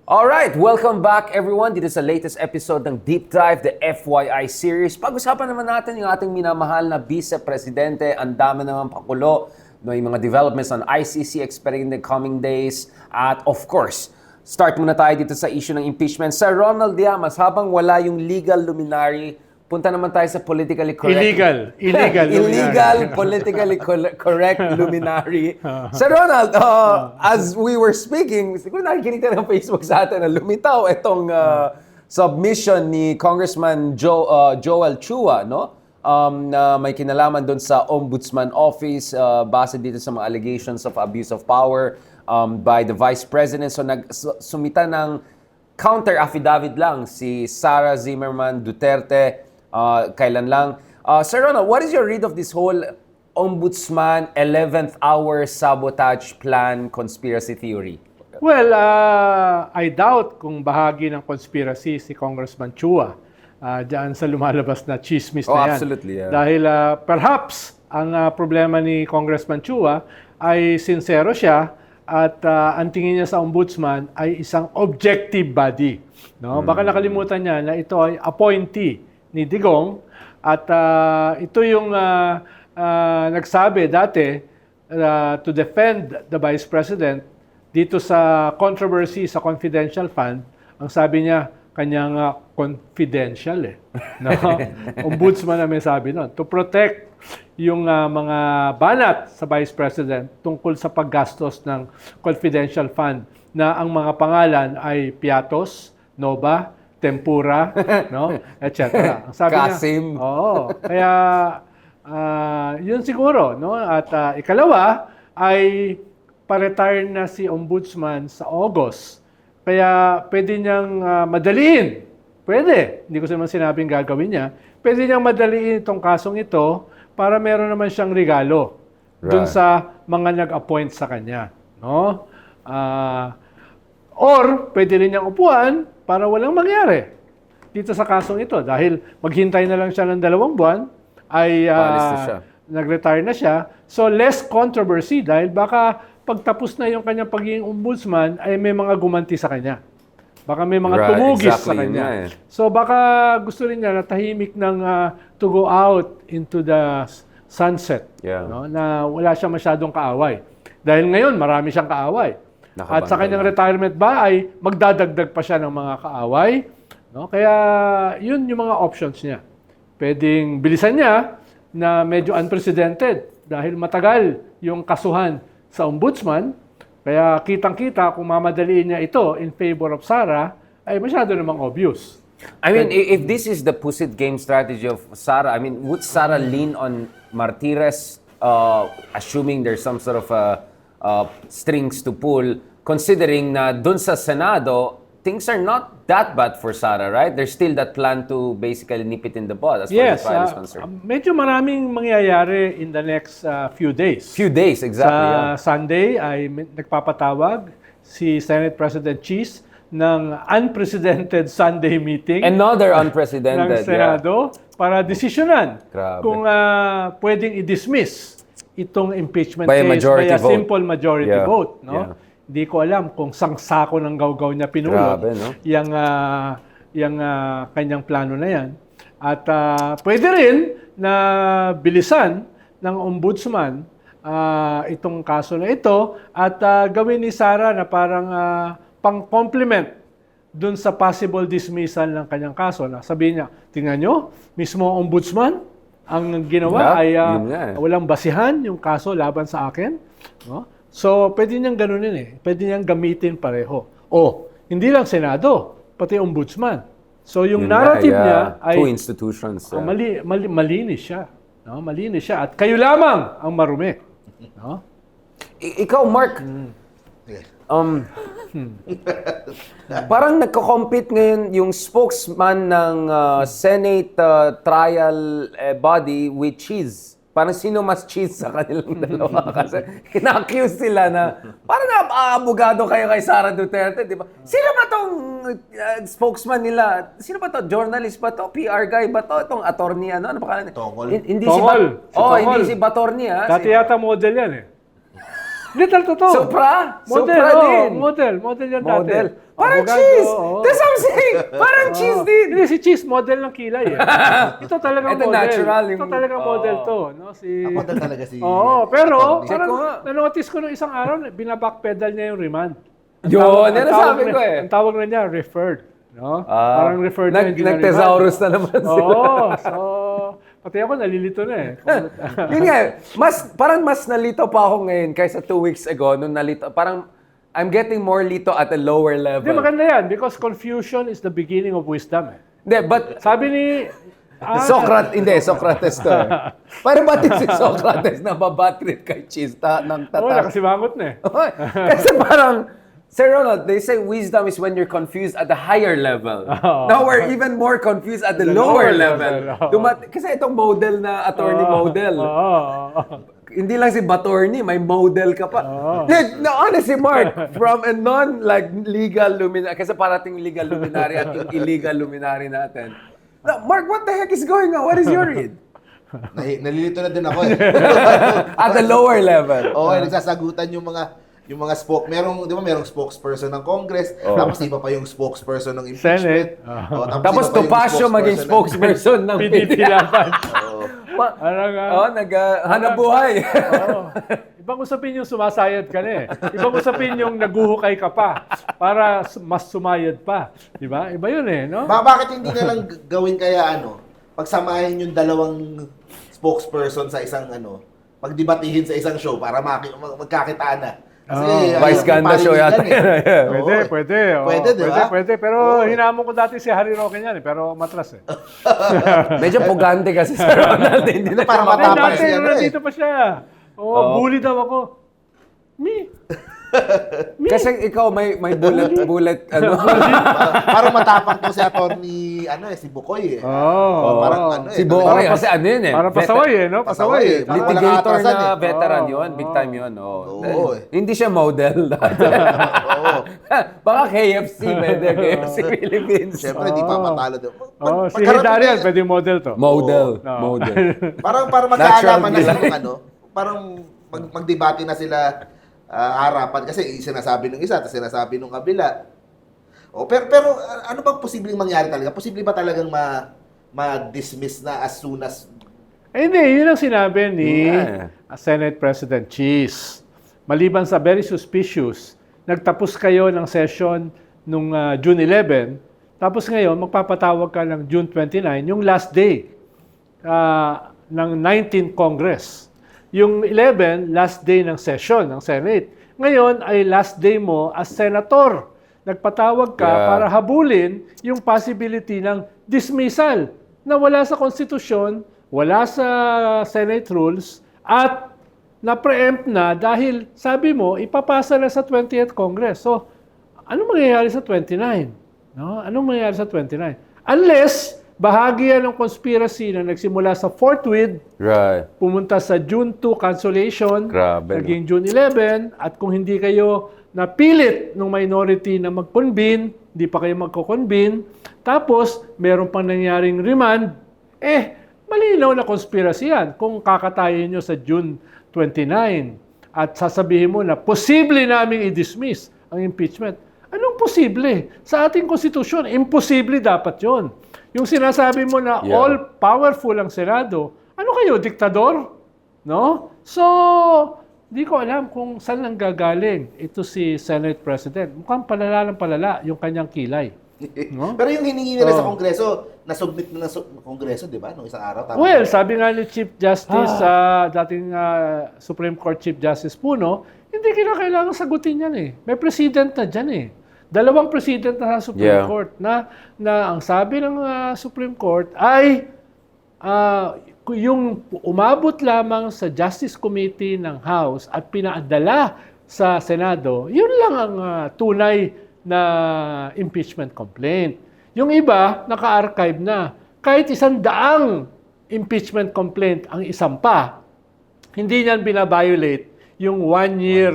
Alright, welcome back everyone dito sa latest episode ng Deep Dive, the FYI series. Pag-usapan naman natin yung ating minamahal na Vice-Presidente. Ang dami naman pakulo no, yung mga developments on ICC expecting in the coming days. At of course, start muna tayo dito sa issue ng impeachment. Sir Ronald Llamas, habang wala yung legal luminary, punta naman tayo sa politically correct. Illegal, politically correct luminary. Sir Ronald, as we were speaking, siguro nakikinig tayo ng Facebook sa atin na lumitaw itong submission ni Congressman Joel Chua, no? Na may kinalaman doon sa Ombudsman Office base dito sa mga allegations of abuse of power by the Vice President. So sumita ng counter affidavit lang si Sara Zimmerman Duterte. Kailan lang. Sir Ronald, what is your read of this whole Ombudsman 11th hour sabotage plan conspiracy theory? Well, I doubt kung bahagi ng conspiracy si Congressman Chua diyan sa lumalabas na chismis na yan. Absolutely. Yeah. Dahil perhaps ang problema ni Congressman Chua ay sincero siya at ang tingin niya sa ombudsman ay isang objective body. No? Baka nakalimutan niya na ito ay appointee ni Digong at ito yung nagsabi dati to defend the Vice President dito sa controversy sa confidential fund. Ang sabi niya, kanyang confidential no? Ombudsman na may sabi nun. To protect yung mga banat sa Vice President tungkol sa paggastos ng confidential fund na ang mga pangalan ay Piatos, Nova, Tempura, no, etc. Ang sabi Kasim. niya, oo. Kaya yun siguro, no? At ikalawa ay pa-retire na si Ombudsman sa August. Kaya pwede niyang madaliin. Pwede. Hindi ko naman sinabing gagawin niya. Pwede niyang madaliin itong kasong ito para meron naman siyang regalo dun sa mga nag-appoint sa kanya, no? Or pwede rin niyang upuan para walang mangyari dito sa kasong ito. Dahil maghintay na lang siya ng 2 buwan, ay nag-retire na siya. So less controversy dahil baka pagtapos na yung kanyang pagiging ombudsman, ay may mga gumanti sa kanya. Baka may mga tumugis sa kanya. So baka gusto rin niya na tahimik ng to go out into the sunset. No? Na wala siya masyadong kaaway. Dahil ngayon, marami siyang kaaway. At sa kanyang retirement ba ay magdadagdag pa siya ng mga kaaway. No? Kaya yun yung mga options niya. Pwedeng bilisan niya na medyo unprecedented dahil matagal yung kasuhan sa ombudsman. Kaya kitang-kita kung mamadaliin niya ito in favor of Sara ay masyado namang obvious. I mean, if this is the pusit game strategy of Sara, I mean, would Sara lean on Martires assuming there's some sort of strings to pull, considering na dun sa Senado, things are not that bad for Sara, right? There's still that plan to basically nip it in the bud as far as the file is concerned. Medyo maraming mangyayari in the next few days. Few days, exactly. Sa Sunday ay nagpapatawag si Senate President Cheese ng unprecedented Sunday meeting. Another unprecedented, ng Senado para desisyonan kung pwedeng i-dismiss itong impeachment by case by a vote. simple majority vote, no? Hindi ko alam kung sangsako ng gawgaw niya pinulot yung kanyang plano na yan. At pwede rin na bilisan ng ombudsman itong kaso na ito at gawin ni Sara na parang pang-complement dun sa possible dismissal ng kanyang kaso. Na sabihin niya, tingnan nyo, mismo ombudsman ang ginawa ay walang basihan yung kaso laban sa akin. No? So, pwede niyang ganunin Pwede niyang gamitin pareho. Hindi lang Senado, pati ombudsman. So, yung narrative niya ay two institutions. malinis siya. No? Malinis siya. At kayo lamang ang marumi. No? Ikaw, Mark, parang nagko-compete ngayon yung spokesman ng Senate trial body with Cheese. Parang sino mas cheese sa kanilang dalawa? Kasi ina-accuse sila na parang abogado kayo kay Sara Duterte, di ba? Sino ba tong spokesman nila? Sino ba to? Journalist ba to? PR guy ba to? Itong attorney, ano pa kaya? Tongol. Hindi Tongol. hindi si Batorni, ha? Dati yata model yan Hindi, totoo. Supra? Model, Supra din. model yan dati. Model. Parang Abogado, cheese! oo. That's what I'm saying! Parang cheese din! Hindi, si Cheese, model ng kilay eh. Ito talagang Ito model. natural Ito yung- talagang Oo. model to. No? Model talaga si... Oo, pero Check ko nga. parang nanotice ko nung isang araw, binabackpedal niya yung remand. Yun, yan ang sabi ko eh. Ang tawag na niya, referred. No? Parang referred na hindi na Nag-thesaurus na naman sila. Oo, so pati ako nalilito na eh. Yun nga, parang mas nalito pa ako ngayon kaysa 2 weeks ago nung nalito. Parang I'm getting more lito at a lower level. Hindi, maganda yan because confusion is the beginning of wisdom eh. Hindi, but Sabi ni... Socrates to. eh. Paano ba si Socrates na babatrip kay Cheese ng Oo, tatak? nakasimangot na eh. Kasi parang, Sir Ronald, they say wisdom is when you're confused at the higher level. Now we're even more confused at the lower level. Kasi itong model na attorney model. Hindi lang si Batorni, may model ka pa. No, honestly, Mark, from a legal luminary, kasi parating legal luminary at yung illegal luminary natin. No, Mark, what the heck is going on? What is your read? Nalilito na din ako eh. At the lower level. Oo, nagsasagutan yung mga di ba merong spokesperson ng Congress, tapos iba pa yung spokesperson ng impeachment. Senate. Tapos iba pa yung Topacio maging spokesperson ng PDP laban. Hanap buhay. Ibang usapin yung sumasayad ka na eh. Ibang usapin yung naguhukay ka pa para mas sumayad pa. Di ba? Iba yun eh, no? Bakit hindi na lang gawin kaya pagsamahin yung dalawang spokesperson sa isang pagdebatihin sa isang show para magkakitaan na. Kasi Vice Ganda show yata. Pwede. Pwede, di ba? Pwede. Pero hinamon ko dati si Harry Roque niyan eh. Pero matras eh. Medyo pugante kasi si Ronald. Hindi na Para siya matapang Dati, siya nandito pa siya. Bully daw ako. Me? Kasi ikaw may bullet Parang matapang to si attorney si Bukoy eh. Parang si Boy kasi yun eh. Parang pasaway eh, no? Pasaway eh. Parang walang Litigator atrasan na eh. veteran yun. Big time yun. Oo eh. Hindi siya model. Oo. Baka KFC, pwede. KFC Philippines. Siyempre, di pa matalo doon. Si Hidarian, pwede model to. Model. Parang magkaalaman na sila parang magdebate na sila harapan kasi sinasabi ng isa at sinasabi ng kabila. Pero ano bang posibleng mangyari talaga? Posible ba talagang ma-dismiss na as soon as... Hindi, yun ang sinabi ni Senate President Cheese. Maliban sa very suspicious, nagtapos kayo ng session nung June 11, tapos ngayon magpapatawag ka ng June 29, yung last day ng 19th Congress. Yung 11, last day ng session ng Senate. Ngayon ay last day mo as senator. Nagpatawag ka para habulin yung possibility ng dismissal na wala sa konstitusyon, wala sa Senate rules, at na-preempt na dahil sabi mo, ipapasa na sa 20th Congress. So, anong mangyayari sa 29? No? Anong mangyayari sa 29? Unless bahagi yan ng conspiracy na nagsimula sa Fort Worth, pumunta sa June 2 cancellation, naging June 11, at kung hindi kayo napilit ng minority na mag-convene, hindi pa kayo magko-convene, tapos meron pang nangyaring remand, malinaw na conspiracy yan. Kung kakatayin nyo sa June 29 at sasabihin mo na posible naming i-dismiss ang impeachment, anong posible? Sa ating konstitusyon, imposible dapat yon. Yung sinasabi mo na all-powerful ang Senado, ano kayo, diktador? No? So, di ko alam kung saan lang gagaling ito si Senate President. Mukhang palala ng palala yung kanyang kilay. No? Pero yung hiningi nila sa Kongreso, nasubmit na Kongreso, di ba? Nung isang araw. Tama Well, sabi nga ni Chief Justice, dating Supreme Court Chief Justice Puno, hindi kailangan sagutin yan eh. May president na dyan eh. 2 president na sa Supreme Court na ang sabi ng Supreme Court ay yung umabot lamang sa Justice Committee ng House at pinaadala sa Senado, yun lang ang tunay na impeachment complaint. Yung iba, naka-archive na. Kahit 100 impeachment complaint ang isampa, hindi niyan binabiolate yung 1 year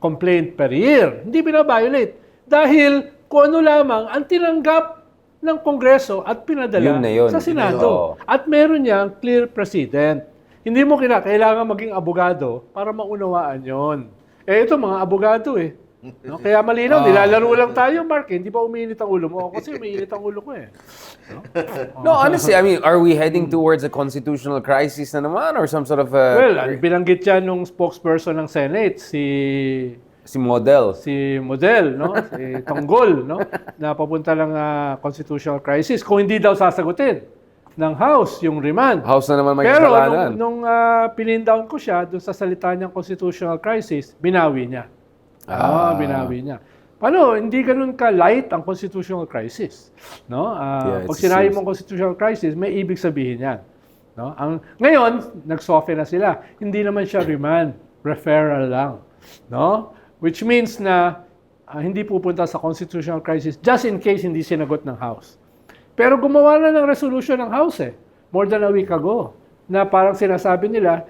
complaint per year. Hindi binabiolate. Dahil kung ano lamang ang tinanggap ng Kongreso at pinadala sa Senado. At meron niyang clear precedent. Hindi mo kailangan maging abogado para maunawaan yon. Eh, ito mga abogado eh. No? Kaya malinaw, nilalaro lang tayo, Mark. Hindi pa umiinit ang ulo mo. Kasi umiinit ang ulo ko eh. No, honestly, I mean, are we heading towards a constitutional crisis na naman or some sort of Well, binanggit yan nung spokesperson ng Senate, si Model? si Model, no? Si Tonggol, no? Na papunta lang constitutional crisis. Kung hindi daw sasagutin ng House yung remand. House na naman may Pero kasalanan. nung pin-down ko siya doon sa salita niyang constitutional crisis, binawi niya. Binawi niya. Paano, hindi ganun ka-light ang constitutional crisis. No? Yeah, Pag it's sinabi serious. mong constitutional crisis, may ibig sabihin yan. No? Ngayon, nag-soften na sila. Hindi naman siya remand, referral lang. No? Which means na hindi pupunta sa constitutional crisis just in case hindi sinagot ng House. Pero gumawa na ng resolution ng House more than a week ago, na parang sinasabi nila,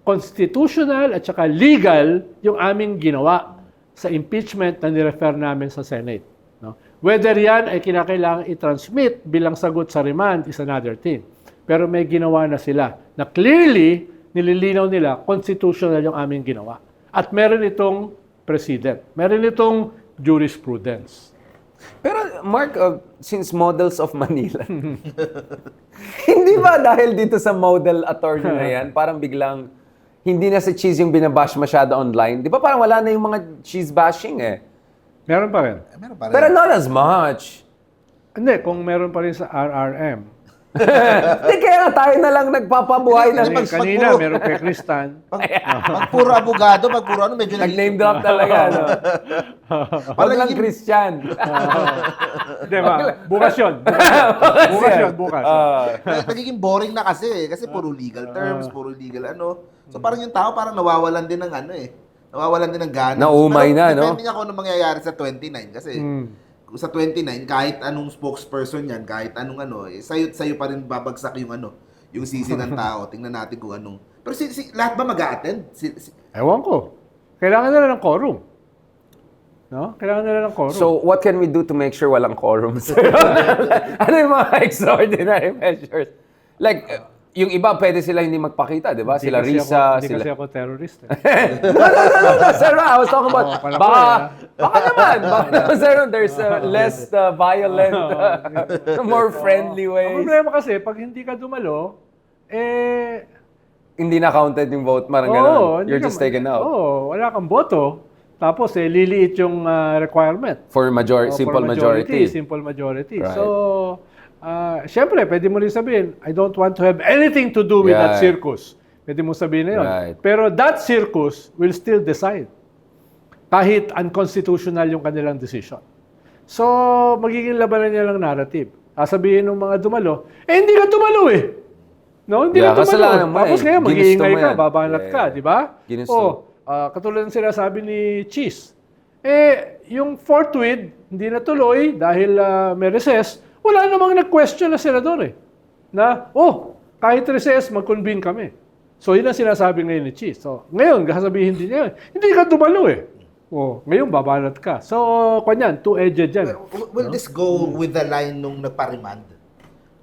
constitutional at saka legal yung aming ginawa sa impeachment na nirefer namin sa Senate. No? Whether yan ay kinakailangan i-transmit bilang sagot sa remand is another thing. Pero may ginawa na sila na clearly nililinaw nila constitutional yung aming ginawa. At meron itong precedent. Meron itong jurisprudence. Pero Mark, since models of Manila, hindi ba dahil dito sa model attorney na yan, parang biglang hindi na si Cheese yung binabash masyado online? Di ba parang wala na yung mga Cheese bashing eh? Meron pa rin. Meron pa rin. Pero not as much. Hindi, kung meron pa rin sa RRM. Hindi, kaya nga tayo na lang nagpapabuhay na. Kanina, meron kay Kristan. Pag puro abogado, pag puro medyo Nag-name drop talaga, no? Wag lang Christian. Di ba? Bukas yun. Bukas. Nagiging boring na kasi kasi puro legal terms, puro legal ano. So parang yung tao parang nawawalan din ng nawawalan din ng gana. Naumay na, no? Depende nga kung ano mangyayari sa 29 kasi sa 29 kahit anong spokesperson yan, kahit anong sa'yo pa rin babagsak yung sisi ng tao. Tingnan natin kung anong. Pero lahat ba mag-a-attend? Ewan ko. Kailangan nila ng quorum. No? Kailangan nila ng quorum. So, what can we do to make sure walang quorum? Ano yung mga extraordinary measures? Like, yung iba, pwede sila hindi magpakita, di ba? Sila Risa, Hindi sila... kasi ako terrorist. No, sir, I was talking about... pala Baka naman, sir, there's less violent, more friendly Ang ways. problema kasi, pag hindi ka dumalo, Hindi na counted yung vote, parang ganun. You're just taken out. Wala kang boto. Tapos, liliit yung requirement. For simple majority. Simple majority. Right. So, syempre, pwede mo rin sabihin, I don't want to have anything to do with that circus. Pwede mo sabihin na yun. Right. Pero that circus will still decide. Kahit unconstitutional yung kanilang decision. So, magiging labanan niya lang narrative. Sasabihin ng mga dumalo, hindi ka dumalo eh. No, hindi ka dumalo. kasalanan mo Tapos eh. ngayon, Ginusto mag-iingay mo ka, yan. babanat ka, di ba? Ginusto. Katulad ng sinasabi ni Cheese. Yung forthwith, hindi natuloy dahil may recess, wala namang nag-question na senador eh. Na, kahit recess, mag-convene kami. So, yun ang sinasabi ngayon ni Cheese. So, ngayon, sasabihin din niya, hindi ka dumalo eh. Ngayon, babanat ka. So, kanyan, two-edged yan. Will this go with the line nung nagpa-remand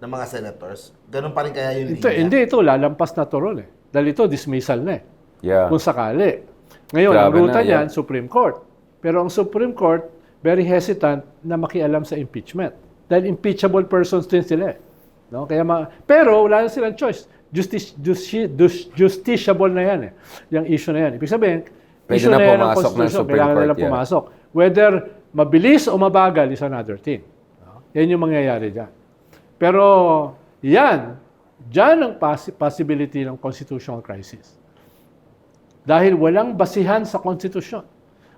ng mga senators? Ganun pa rin kaya yung linya? Hindi, ito, lalampas na to ron eh. Dahil ito, dismissal na eh. Yeah. Kung sakali. Ngayon, ang Grabe ruta na, niyan, Supreme Court. Pero ang Supreme Court, very hesitant na makialam sa impeachment. Dahil impeachable persons din sila eh. No? Pero wala na silang choice. Justiciable na yan eh. Yung issue na yan. Ibig sabihin, Pwede issue na yan ng pumasok ng Constitution. Supreme Kailangan Court, nila pumasok. Whether mabilis o mabagal is another thing. No? Yan yung mangyayari dyan. Pero yan, dyan ang possibility ng constitutional crisis. Dahil walang basihan sa Constitution.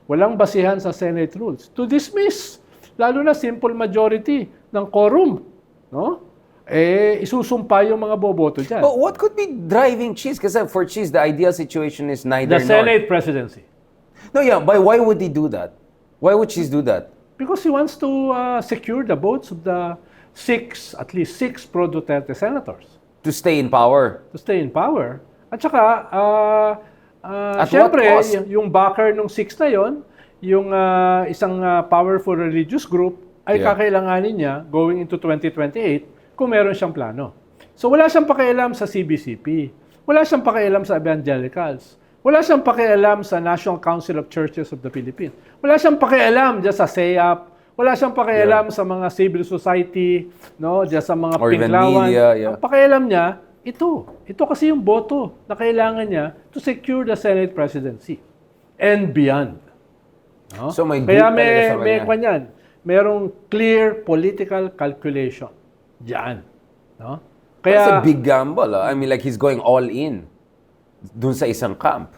Walang basihan sa Senate rules. To dismiss, lalo na simple majority ng quorum. No? Isusumpa yung mga boboto dyan. But what could be driving Cheese? Kasi for Cheese, the ideal situation is neither The nor. Senate presidency. No, yeah, but why would he do that? Why would Cheese do that? Because he wants to secure the votes of the at least six pro-Duterte senators To stay in power. to stay in power. At saka, At syempre, what cost? yung backer nung six na yon, yung isang powerful religious group, ay Yeah. kakailanganin niya going into 2028 kung meron siyang plano. So wala siyang pakialam sa CBCP. Wala siyang pakialam sa evangelicals. Wala siyang pakialam sa National Council of Churches of the Philippines. Wala siyang pakialam dyan sa SEAP. Wala siyang pakialam sa mga civil society, no, dyan sa mga Or even pinklawan. media, yeah. Ang pakialam niya, ito. Ito kasi yung boto na kailangan niya to secure the Senate presidency and beyond. No? So may Kaya grip talaga sa kanya. kanyan. Merong clear political calculation diyan, no? That's a Kaya big gamble. I mean, like, he's going all in dun sa isang camp.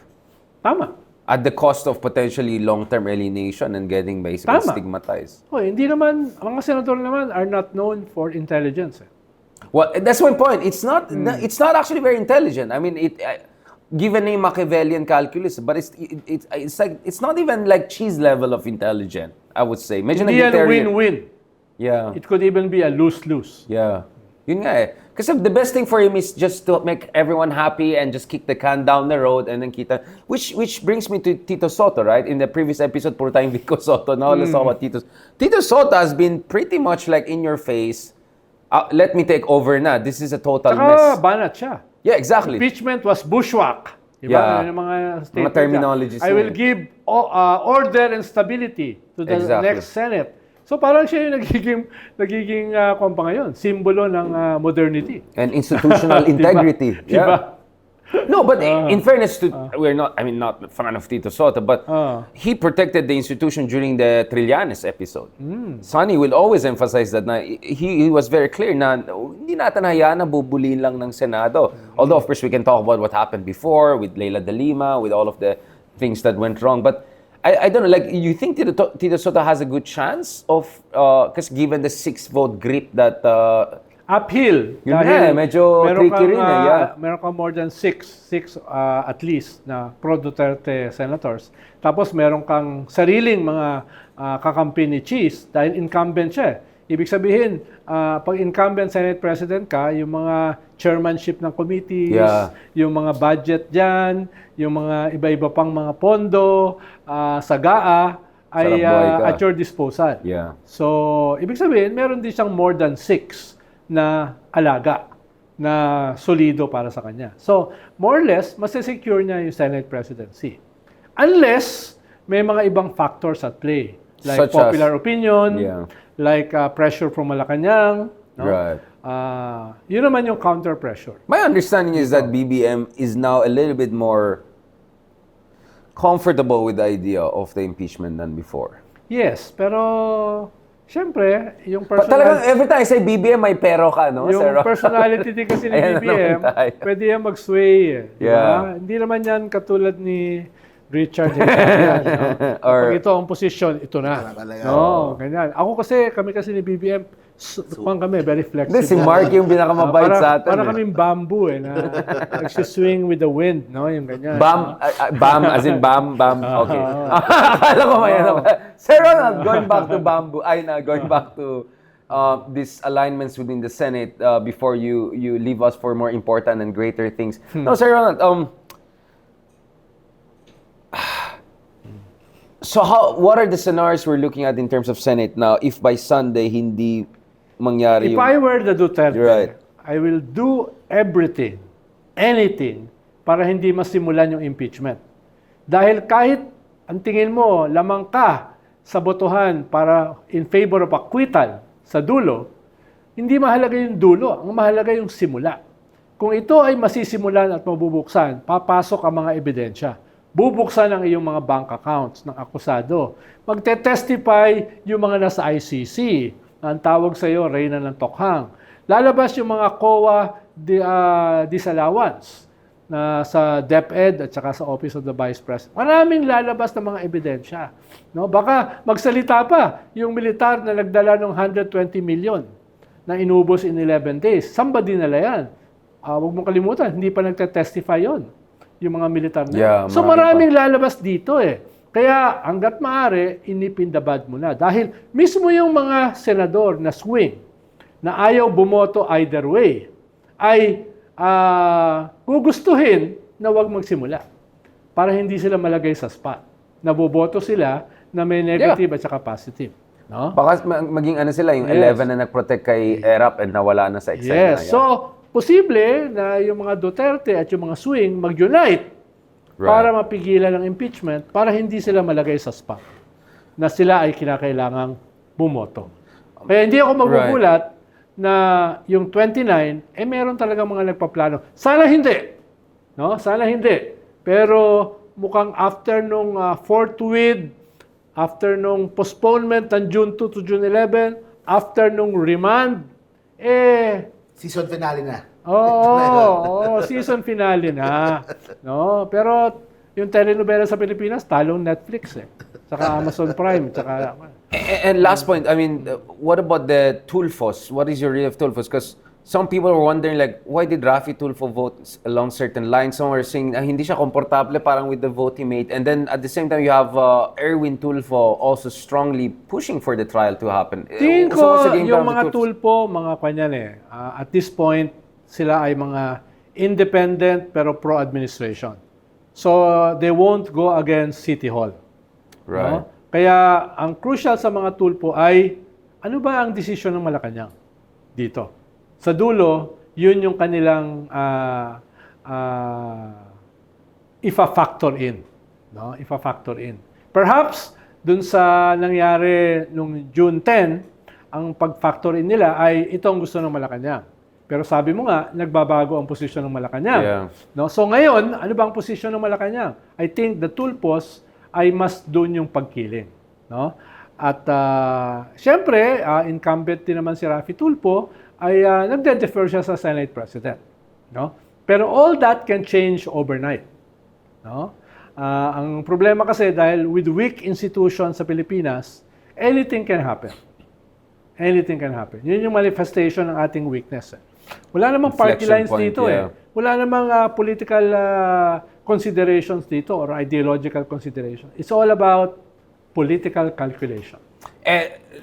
tama. At the cost of potentially long-term alienation and getting basically Tama. stigmatized. Hindi naman ang mga senador naman are not known for intelligence. Well, that's my point. It's not actually very intelligent. I mean, given a Machiavellian calculus, but it's like it's not even like cheese level of intelligent, I would say. Medyo Hindi yan nag-Victorian. win-win. Yeah. It could even be a lose-lose. Yeah. Yun nga eh. Kasi the best thing for him is just to make everyone happy and just kick the can down the road and then kita. Which brings me to Tito Soto, right? In the previous episode, puro tayong Vico Soto. Now let's talk about Tito. Tito Soto has been pretty much like in your face. Let me take over na. This is a total Saka mess. banat siya. Yeah, exactly. Impeachment was bushwhack. Diba? Yeah. Yung mga Mga statement terminologies niya. I will niya. give order and stability to the Exactly. next Senate. So parang siya yung nagiging kung pa ngayon, simbolo ng modernity. And institutional integrity. Diba? Yeah. Diba? No, but in fairness to, we're not, I mean, not a fan of Tito Soto, but he protected the institution during the Trillanes episode. Sonny will always emphasize that na he was very clear na hindi natin hayaan na bubulin lang ng Senado. Although, of course, we can talk about what happened before with Leila de Lima, with all of the things that went wrong. But I don't know, like, you think Tito Soto has a good chance of, because given the 6-vote grip that Uphill. Yun nga eh, medyo tricky rin eh, yeah. Meron kang more than six at least na pro-Duterte senators. Tapos meron kang sariling mga kakampi ni Cheese dahil incumbent siya. Ibig sabihin, pag incumbent Senate President ka, yung mga chairmanship ng committees, Yeah. yung mga budget dyan, yung mga iba-iba pang mga pondo, sa GAA, ay Sarap buhay ka. at your disposal. Yeah. So, ibig sabihin, meron din siyang more than 6 na alaga na solido para sa kanya. So, more or less, masasecure niya yung Senate presidency. Unless may mga ibang factors at play. Like Such as? popular opinion, Yeah. like pressure from Malacanang. No? Right. Yun naman yung counter-pressure. My understanding is that BBM is now a little bit more comfortable with the idea of the impeachment than before. Yes, pero siyempre, yung Talagang every time I say BBM, may pero ka, no? Yung Sir Ron? personality din kasi ni Ayan na BBM, naman tayo. pwede yan mag-sway. Di ba? Yeah. Hindi naman yan katulad ni Richard. Yan, no? Or- Pag ito ang posisyon, ito na. talaga. No, ganyan. kami kasi ni BBM, kami, very flexible. Hindi, si Mark yung pinakamabait sa atin. Para eh. kaming bamboo na nagsiswing with the wind, no? Yung ganyan. Bam, bam, as in bam, bam. Okay. Akala ko may ano. Sir Ronald, going back to bamboo, going back to these alignments within the Senate before you leave us for more important and greater things. No, Sir Ronald, so what are the scenarios we're looking at in terms of Senate now if by Sunday hindi mangyari If I were the Duterte, You're right. I will do everything, anything, para hindi masimulan yung impeachment. Dahil kahit ang tingin mo, lamang ka sa botohan para in favor of acquittal sa dulo, hindi mahalaga yung dulo, ang mahalaga yung simula. Kung ito ay masisimulan at mabubuksan, papasok ang mga ebidensya. Bubuksan ang iyong mga bank accounts ng akusado. Magte-testify yung mga nasa ICC. Ang tawag sa iyo, Reyna ng Tokhang. Lalabas yung mga COA disallowance na sa DepEd at saka sa Office of the Vice President. Maraming lalabas ng mga ebidensya. No? Baka magsalita pa yung militar na nagdala ng 120 million na inubos in 11 days. Somebody nila yan. Huwag mong kalimutan, hindi pa nagte-testify yon yung mga militar na. Yeah, So maraming lalabas dito eh. Kaya hanggat maaari, inipindabad mo na. Dahil mismo yung mga senador na swing, na ayaw bumoto either way, ay gugustuhin na wag magsimula para hindi sila malagay sa spot. Naboboto sila na may negative at saka positive. No? Baka maging ano sila, yung Yes. 11 na nag-protect kay ERAP and nawala na sa eksena. Yes. So, posible na yung mga Duterte at yung mga swing mag-unite para mapigilan ang impeachment para hindi sila malagay sa spot na sila ay kinakailangang bumoto. Kaya hindi ako magugulat na yung 29, meron talaga mga nagpaplano. Sana hindi. No? Sana hindi. Pero mukhang after nung fourth tweed, after nung postponement ng June 2 to June 11, after nung remand, Season finale na. Oo, season finale na. No? Pero yung telenovela sa Pilipinas, talong Netflix Saka Amazon Prime, saka... And last point, I mean, what about the Tulfos? What is your read of Tulfos? Because some people were wondering, like, why did Raffy Tulfo vote along certain lines? Some were saying, hindi siya komportable parang with the vote he made. And then at the same time, you have Erwin Tulfo also strongly pushing for the trial to happen. Tingin So what's ko, the game yung plan of mga the Tulfos? Tulfo, mga kanyan at this point, sila ay mga independent pero pro-administration. So, they won't go against City Hall. Right. No? Kaya, ang crucial sa mga Tulfo ay, ano ba ang desisyon ng Malacanang dito? Sa dulo, yun yung kanilang ifa-factor in. No? Ifa-factor in. Perhaps, dun sa nangyari nung June 10, ang pag-factor in nila ay itong gusto ng Malacanang. Pero sabi mo nga, nagbabago ang posisyon ng Malacanang. Yeah. No? So ngayon, ano ba ang posisyon ng Malacanang? I think the Tulfos ay mas doon yung pagkiling. No? At siyempre, incumbent din naman si Raffy Tulfo, ay nagde-defer siya sa Senate President. No? Pero all that can change overnight. No? Ang problema kasi dahil with weak institutions sa Pilipinas, anything can happen. Anything can happen. Yun yung manifestation ng ating weakness. Wala namang party Inflection lines point, dito yeah. Wala namang political considerations dito or ideological consideration. It's all about political calculation.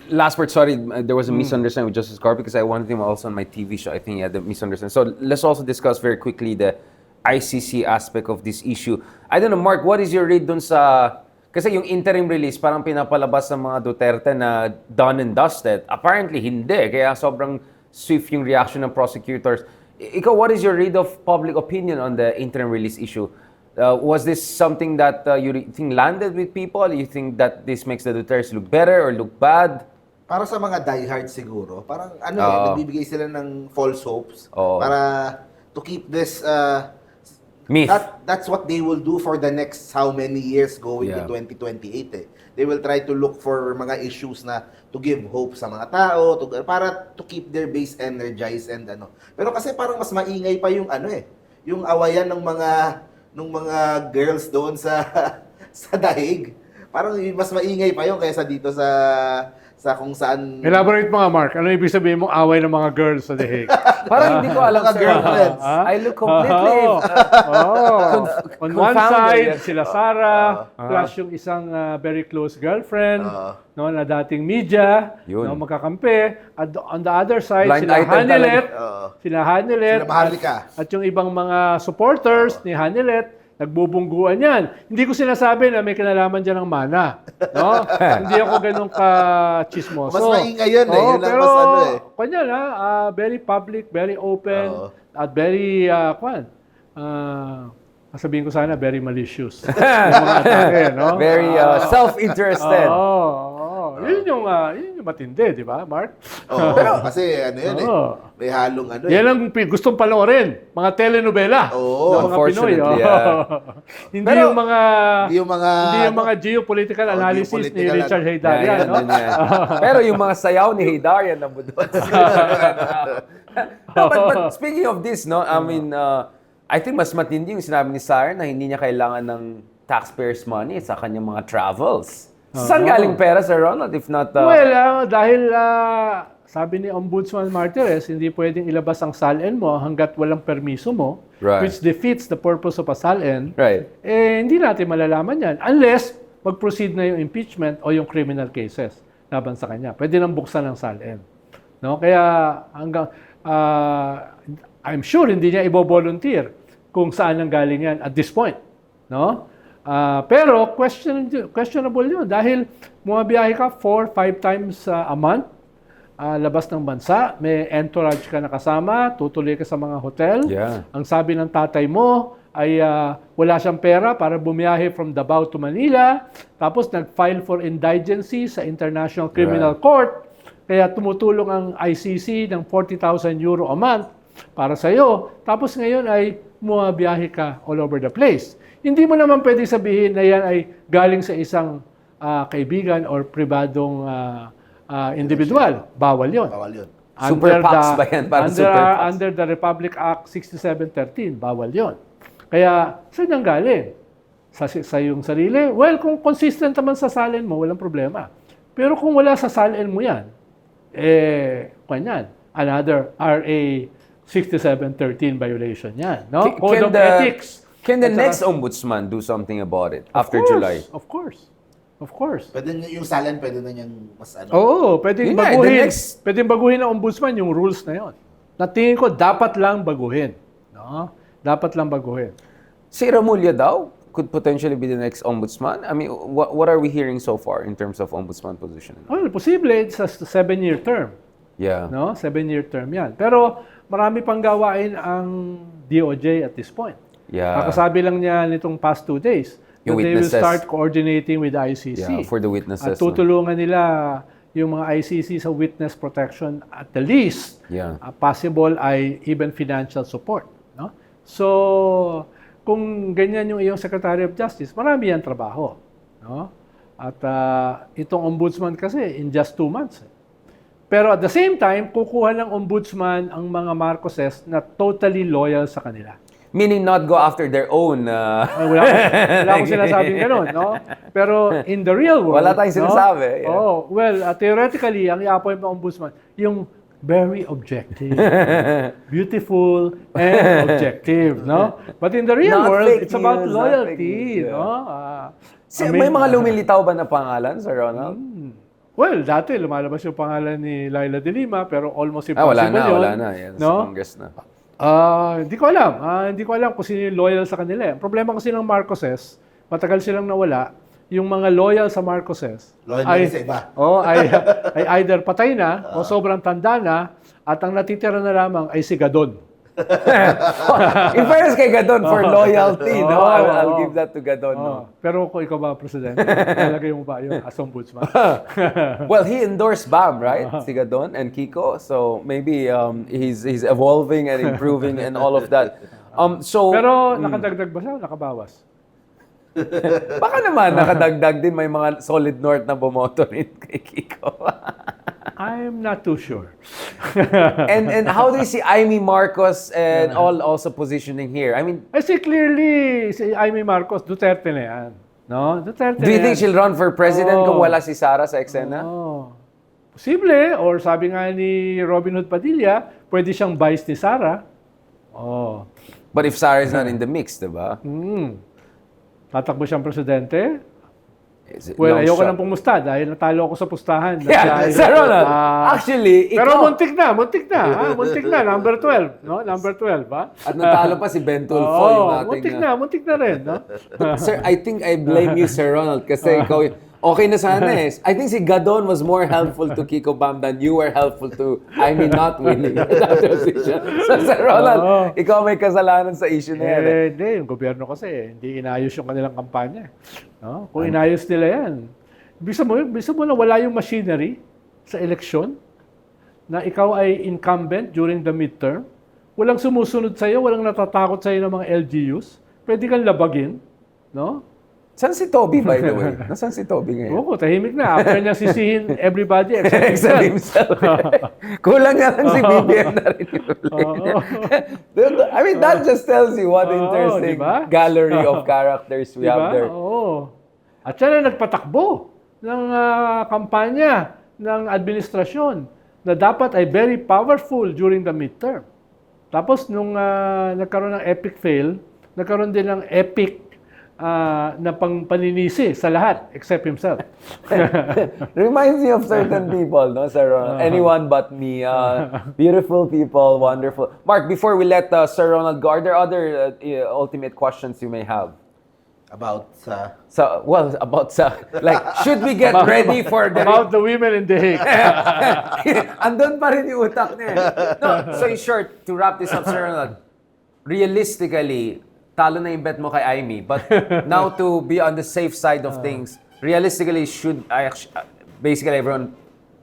Last word, sorry, there was a misunderstanding with Justice Carp because I wanted him also on my TV show. I think he had a misunderstanding. So let's also discuss very quickly the ICC aspect of this issue. I don't know, Mark, what is your read dun sa... Kasi yung interim release, parang pinapalabas ng mga Duterte na done and dusted. Apparently, hindi. Kaya sobrang swift yung reaction ng prosecutors. Ikaw, what is your read of public opinion on the interim release issue? Was this something that you think landed with people? You think that this makes the Dutertes look better or look bad? Para sa mga diehard siguro, parang nagbibigay sila ng false hopes para to keep this Myth. That's what they will do for the next how many years going to 2028 They will try to look for mga issues na to give hope sa mga tao, para to keep their base energized and ano. Pero kasi parang mas maingay pa yung yung awayan ng mga girls doon sa sa daig. Parang mas maingay pa yung kaysa dito sa kung saan... Elaborate mo nga, Mark. Ano ibig sabihin mo away ng mga girls sa dehig? Parang hindi ko alam Mga sir. girlfriends. I look completely On one confounded. side, sila Sarah, plus yung isang very close girlfriend, no, na dating media, Yun. no, magkakampi. At on the other side, Blind sila item Hanilet, Sila Maharlika. at yung ibang mga supporters ni Hanilet, nagbubungguan yan. Hindi ko sinasabi na may kinalaman dyan ng mana. No? Hindi ako ganun ka-chismoso. Mas maingay yun Yun lang pero, mas kanya na, very public, very open, at very, sabihin ko sana, very malicious. Yung mga atake, no? Very self-interested. Yun yung matindi, di ba, Mark? Pero kasi may halong Yan ang gustong panoorin, mga telenovela ng mga Pinoy. Unfortunately, Hindi Pero, yung mga geopolitical analysis ni geopolitical Richard Heydarian, no? Pero yung mga sayaw ni Heydarian na budot. but speaking of this, no, I mean, I think mas matindi yung sinabi ni Sara na hindi niya kailangan ng taxpayers' money sa kanyang mga travels. Saan galing pera, Sir Ronald, if not... Well, dahil sabi ni Ombudsman Martires, hindi pwedeng ilabas ang SALN mo hanggat walang permiso mo, which defeats the purpose of a SALN, hindi natin malalaman yan unless mag-proceed na yung impeachment o yung criminal cases laban sa kanya. Pwede nang buksan ng SALN. No? Kaya hanggang... I'm sure hindi niya i-volunteer kung saan ang galing yan at this point. No? Pero questionable yun dahil bumabiyahe ka 4-5 times a month labas ng bansa, may entourage ka na kasama, tutuloy ka sa mga hotel. Yeah. Ang sabi ng tatay mo ay wala siyang pera para bumiyahe from Davao to Manila. Tapos nag-file for indigency sa International Criminal Court. Kaya tumutulong ang ICC ng 40,000 euro a month para sa iyo. Tapos ngayon ay bumabiyahe ka all over the place. Hindi mo naman pwede sabihin na yan ay galing sa isang kaibigan or pribadong individual. Bawal yun. Bawal yun. Super PACs ba yan? Parang super PACs. Under the Republic Act 6713, bawal yun. Kaya, saan ang galing? Sa iyong sarili? Well, kung consistent naman sa salin mo, walang problema. Pero kung wala sa salin mo yan, kanyan, another RA 6713 violation yan. No? Code of Ethics. Can the next ombudsman do something about it after July? Of course. Of course. Pwede yung salin, pwede na niyang mas ano. Oo, pwedeng Yun nga, baguhin. the next- Pwedeng baguhin ng ombudsman yung rules na yon. Natingin ko, dapat lang baguhin. No? Dapat lang baguhin. Si Remulla daw could potentially be the next ombudsman. I mean, what are we hearing so far in terms of ombudsman position? Well, posible sa 7-year term. Yeah. No? 7-year term yan. Pero marami pang gawain ang DOJ at this point. Yeah. Kakasabi lang niya nitong past 2 days Yung that they will witnesses. start coordinating with ICC. Yeah, for the witnesses. At tutulungan nila yung mga ICC sa witness protection at the least. Yeah. Possible ay even financial support. No? So, kung ganyan yung iyong Secretary of Justice, marami yan trabaho. No? At itong ombudsman kasi in just 2 months. Pero at the same time, kukuha ng ombudsman ang mga Marcoses na totally loyal sa kanila. Meaning not go after their own... Wala akong sinasabing ganun, no? Pero in the real world... Wala tayong sinasabi, yeah. Oh, well, theoretically, ang i-appoint ng ombudsman, yung very objective, beautiful, and objective, no? But in the real Not world, fake it's about news, not fake loyalty, news, yeah. no? May mga lumilitaw ba na pangalan, Sir Ronald? Well, dati lumalabas yung pangalan ni Laila de Lima, pero almost Wala impossible na, yun. wala na. Yan, no? sa Congress na. Hindi ko alam. Hindi ko alam kung sino yung loyal sa kanila. Ang problema kasi ng Marcoses, matagal silang nawala, yung mga loyal sa Marcoses Loyal na rin sa iba. ay either patay na o sobrang tanda na at ang natitira na lamang ay si Gadon. In fairness kay Gadon, for loyalty, no? I'll give that to Gadon, no? Pero kung ikaw ba, Presidente, lalagay mo ba yung as ombudsman? Well, he endorsed BAM, right? Si Gadon and Kiko. So maybe he's evolving and improving and all of that. Pero nakadagdag ba siya o nakabawas? Baka naman nakadagdag din, may mga solid north na bumoto rin kay Kiko. I'm not too sure. and how do you see Amy Marcos and all also positioning here? I mean, I see clearly si Amy Marcos, Duterte na yan. No? Duterte do you na think yan. she'll run for president kung Oh. wala si Sara sa eksena? Posible, or sabi nga ni Robin Hood Padilla, pwede siyang vice ni Sara. But if Sara is not in the mix, diba? Tatakbo siyang presidente. Is it Well, long ayoko shot? nang pumusta dahil natalo ako sa pustahan. Yeah, Sir Ronald, actually, Pero ikaw, muntik na. Muntik na, number 12. No? Number 12, ba? at natalo pa si Ben Tulfo, yung ating... muntik na rin. No? Sir, I think I blame you, Sir Ronald, kasi ikaw, okay na sana eh. I think si Gadon was more helpful to Kiko Bam than you were helpful to, I mean, not winning that position. So, Sir Ronald, ikaw may kasalanan sa issue na yan. Hindi, yung gobyerno kasi, hindi inayos yung kanilang kampanya. No? Kung inayos nila yan, bisa mo na wala yung machinery sa eleksyon, na ikaw ay incumbent during the midterm, walang sumusunod sa'yo, walang natatakot sa'yo ng mga LGUs, pwede kang labagin, no? Saan si Toby, by the way? Nasaan si Toby ngayon? Oo, tahimik na. After niya sisihin everybody except Except himself. himself. Kulang nga lang si BBM na rin I mean, that just tells you what interesting diba? gallery of characters we have there. Oo. At siya na nagpatakbo ng kampanya ng administrasyon na dapat ay very powerful during the midterm. Tapos nung nagkaroon ng epic fail, nagkaroon din ng epic na paninisi sa lahat except himself. Reminds me of certain people, no, Sir Ronald? Anyone but me. Beautiful people, wonderful. Mark, before we let Sir Ronald go, are there other ultimate questions you may have? About sa... should we get ready for the... About the women in The Hague. Andun pa rin yung utak niya. No, so in short, to wrap this up, Sir Ronald, realistically, talo na yung bet mo kay Aimee. But now to be on the safe side of things, realistically, basically everyone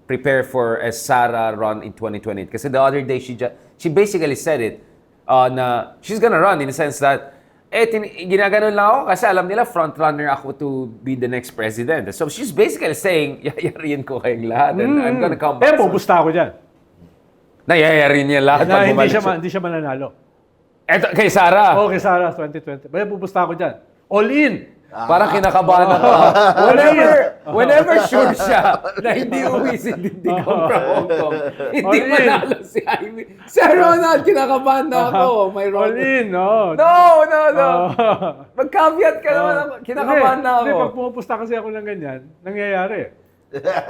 prepare for a Sara run in 2020? Kasi the other day, she basically said it, na she's gonna run in the sense that, ginaganon lang ako kasi alam nila frontrunner ako to be the next president. So she's basically saying, yayariin ko kayong lahat and I'm gonna come back. Pupusta ako dyan. Nayayariin niya lahat Na pag hindi bumalik hindi siya mananalo. Eto, kay Sara. Okay, Sara, 2020. Pupusta ako dyan. All in. Parang kinakabahan ako. Whenever sure siya na hindi uwi si Dindigong from Hong Kong, hindi All in. manalo si Aimee. Sir Ronald, kinakabahan na ako. May All Ronald. in, no. No. Mag-caveat ka naman ako. Kinakabahan na ako. Hindi, pag pumupusta kasi ako ng ganyan, nangyayari.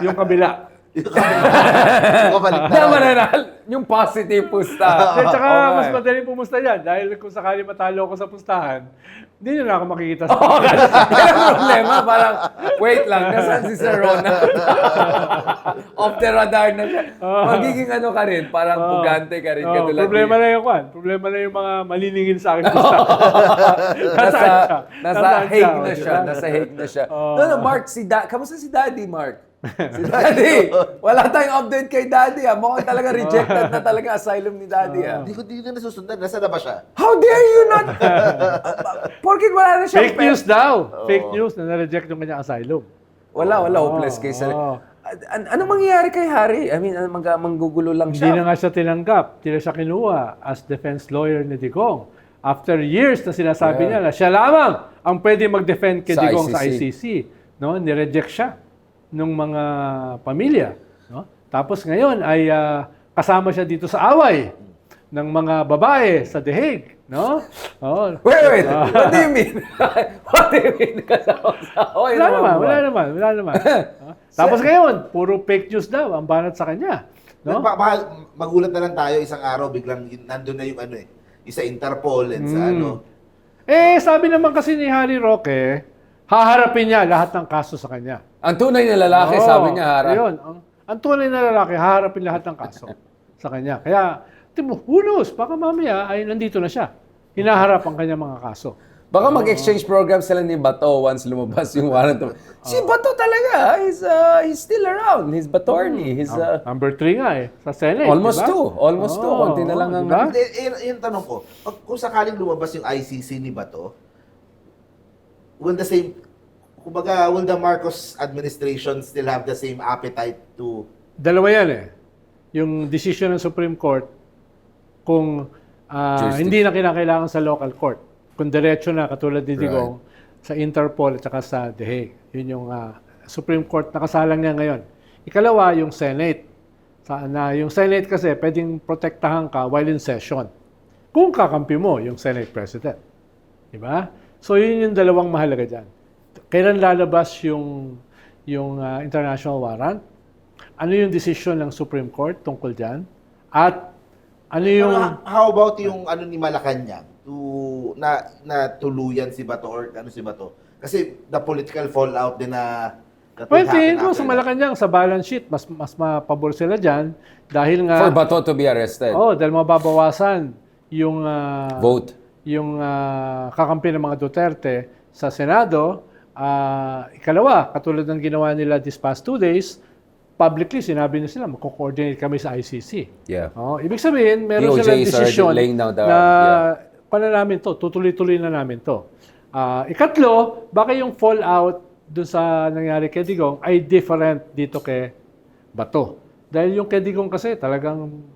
Yung kabila. Balik Hindi mananalo. Yung positive pusta. At saka, Okay. mas madaling pumusta yan. Dahil kung sakali matalo ako sa pustahan, hindi nyo na ako makikita sa Yan ang problema. Parang, wait lang, nasaan si Sir Ronald? Off the radar na siya. Magiging ano ka rin, parang pugante ka rin. katulad problema ni- na yung kwan. Problema na yung mga maliningin sa akin pustahan. Nasaan siya? Nasa Nasaan Hague na siya? siya. Nasa Hague na siya. No, Mark, kamusta si Daddy, Mark? Si Daddy, wala tayong update kay Daddy. Mukhang talaga rejected na talaga asylum ni Daddy. Hindi ko nasusundan. Nasaan na ba siya? How dare you not? Porkit wala na siyang Fake news daw. Fake news na na-reject yung kanyang asylum. Wala, hopeless case. Anong mangyayari kay Harry? I mean, manggugulo lang Hindi siya. na nga siya tinanggap. Hindi na siya kinuha as defense lawyer ni Digong. After years na sinasabi niya na siya lamang ang pwede mag-defend kay Sa Digong sa ICC. ICC. No? Nireject siya ng mga pamilya. No? Tapos ngayon ay kasama siya dito sa away ng mga babae sa The Hague. No? Oh. Wait. What do you mean? What do you mean? Kasama sa away Wala naman. naman. Tapos ngayon, puro fake news daw ang banat sa kanya. No? Magulat na lang tayo isang araw, biglang nandun na yung isa Interpol and sa Sabi naman kasi ni Harry Roque, haharapin niya lahat ng kaso sa kanya. Ang tunay na lalaki, sabi niya, Hara. Ayun, ang tunay na lalaki, haharapin lahat ng kaso sa kanya. Kaya, who knows, baka mamaya ay nandito na siya. Hinaharap ang kanyang mga kaso. Baka mag-exchange program sila ni Bato once lumabas yung warrant. Si Bato talaga, he's still around. He's Batorni. He's Number 3 nga sa Senate. almost diba? two. Almost two. Konti na lang ang... diba? Yung tanong ko, kung sakaling lumabas yung ICC ni Bato, will the Marcos administration still have the same appetite to... Dalawa yan Yung decision ng Supreme Court, kung hindi na kinakailangan sa local court, kung diretso na katulad ni Digong sa Interpol at saka sa The Hague. Yun yung Supreme Court nakasalang niya ngayon. Ikalawa, yung Senate. Yung Senate kasi pwedeng protektahan ka while in session. Kung kakampi mo yung Senate President. Diba? So yun yung dalawang mahalaga dyan. Kailan lalabas yung international warrant? Ano yung decision ng Supreme Court tungkol dyan? At ano yung... How about yung ni Malacanang na tuluyan si Bato or si Bato? Kasi the political fallout din na Well, tingin ko sa Malacanang, sa balance sheet, mas mapabor sila dyan dahil nga... For Bato to be arrested. dahil mababawasan yung... Vote. Yung kakampi ng mga Duterte sa Senado. Ikalawa, katulad ng ginawa nila this past 2 days, publicly sinabi na sila, magko-coordinate kami sa ICC. Yeah. Ibig sabihin, meron DOJ silang is already desisyon laying down the- na paano namin to, tutuloy-tuloy na namin to. Ikatlo, baka yung fallout dun sa nangyari kay Digong ay different dito kay Bato. Dahil yung kay Digong kasi talagang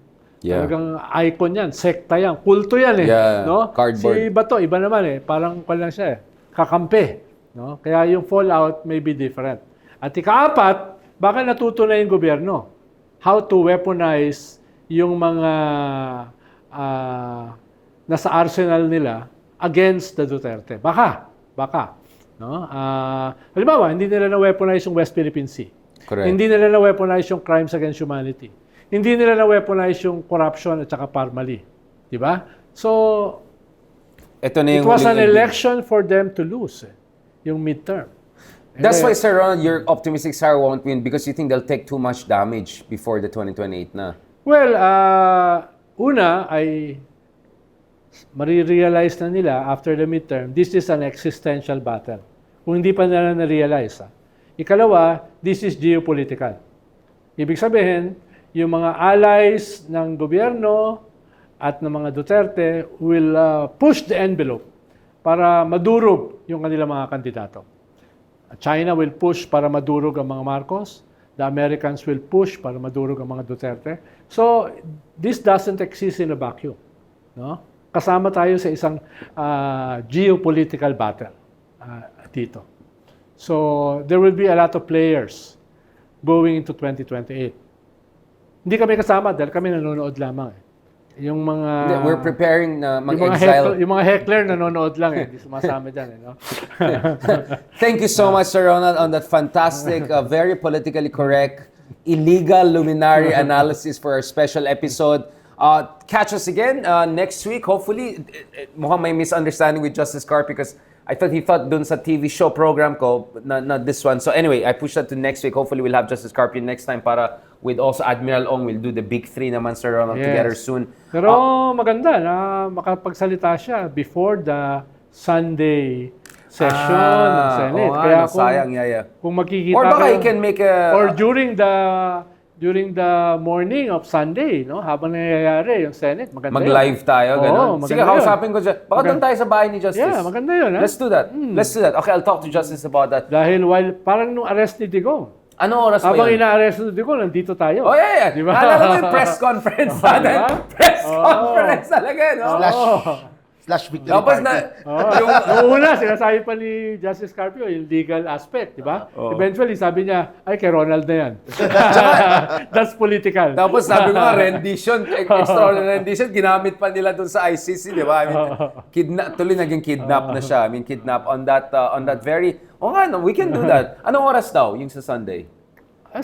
icon yan, sekta yan, kulto yan Yeah, no? cardboard. Si Bato, iba naman parang lang siya kakampi. No? Kaya yung fallout may be different. At ikaapat, baka natuto na yung gobyerno how to weaponize yung mga nasa arsenal nila against the Duterte. Baka. No? Halimbawa, hindi nila na-weaponize yung West Philippine Sea. Correct. Hindi nila na-weaponize yung crimes against humanity. Hindi nila na-weaponize yung corruption at saka parmali. Diba? So, Ito na it yung was an huling- election for them to lose. yung midterm. That's why, Sir Ron, you're optimistic Sara won't win because you think they'll take too much damage before the 2028 na. Well, una ay marirealize na nila after the midterm, this is an existential battle. Kung hindi pa nila na-realize. Ikalawa, this is geopolitical. Ibig sabihin, yung mga allies ng gobyerno at ng mga Duterte will push the envelope para madurog yung kanilang mga kandidato. China will push para madurog ang mga Marcos. The Americans will push para madurog ang mga Duterte. So, this doesn't exist in a vacuum. No? Kasama tayo sa isang geopolitical battle dito. So, there will be a lot of players going into 2028. Hindi kami kasama dahil kami nanonood lamang. Yung mga... We're preparing na mag-exile. Yung mga heckler nanonood lang Hindi sumasama dyan no? Thank you so much, Sir Ronald, on that fantastic, very politically correct, illegal luminary analysis for our special episode. Catch us again next week. Hopefully, mukhang may misunderstanding with Justice Carp because I thought he thought dun sa TV show program ko, not this one. So anyway, I pushed that to next week. Hopefully, we'll have Justice Carpio next time para with also Admiral Ong. We'll do the big three naman, Sir Ronald, together soon. Pero maganda na makapagsalita siya before the Sunday session ng Senate. Kaya sayang, kung makikita or baka kayo- he can make a... or during the morning of Sunday, no? Habang nangyayari yung Senate, maganda Mag-live tayo, ganun. maganda Sige, yun. kausapin ko dyan. Baka doon tayo sa bahay ni Justice. Yeah, maganda yun. Ha? Let's do that. Let's do that. Okay, I'll talk to Justice about that. Dahil parang nung arrest ni Digong, Ano oras ba habang yun? ina-arrest ni Digong, nandito tayo. Oh, yeah. Di ba? Alala ko yung press conference natin. Diba? Press conference talaga, no? Slash victory Tapos party. Noong una, sinasabi pa ni Justice Carpio, yung legal aspect, di ba? Eventually, sabi niya, ay, kay Ronald na yan. That's political. Tapos sabi ko nga, rendition, extraordinary rendition, ginamit pa nila dun sa ICC, di ba? I mean, tuloy naging kidnap na siya. I mean, kidnap on that very, no, we can do that. Anong oras daw, yung sa Sunday?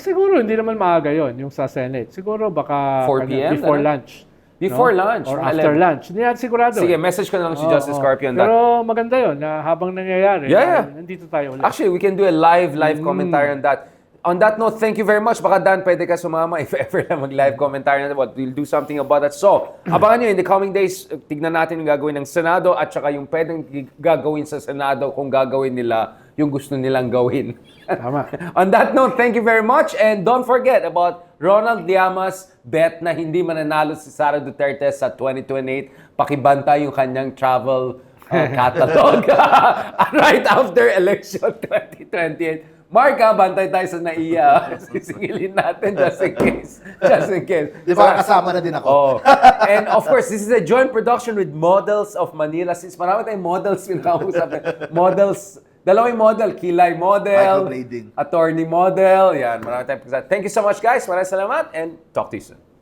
Siguro, hindi naman maaga yon yung sa Senate. Siguro, baka 4 p.m. before lunch. Before lunch. Or after lunch. Hindi yan sigurado. Sige, message ko na lang si Justice Carpio on that. Pero maganda yun, na habang nangyayari, nandito tayo ulit. Actually, we can do a live commentary on that. On that note, thank you very much. Baka Dan, pwede ka sumama if ever na mag-live commentary na. But we'll do something about that. So, abangan nyo, in the coming days, tignan natin yung gagawin ng Senado at saka yung pwedeng gagawin sa Senado kung gagawin nila yung gusto nilang gawin. Tama. On that note, thank you very much. And don't forget about Ronald Llamas bet na hindi mananalo si Sara Duterte sa 2028. Pakibanta yung kanyang travel catalog right after election 2028. Mark, bantay tayo sa NAIA. Sisingilin natin just in case. Just in case. Di ba, kasama na din ako. Oh. And of course, this is a joint production with Models of Manila. Since marami tayong models yung nakausap. Models, dalawang model. Kilay model. Microblading. Attorney model. Yan, marami tayong pagkasabi. Thank you so much, guys. Maraming salamat and talk to you soon.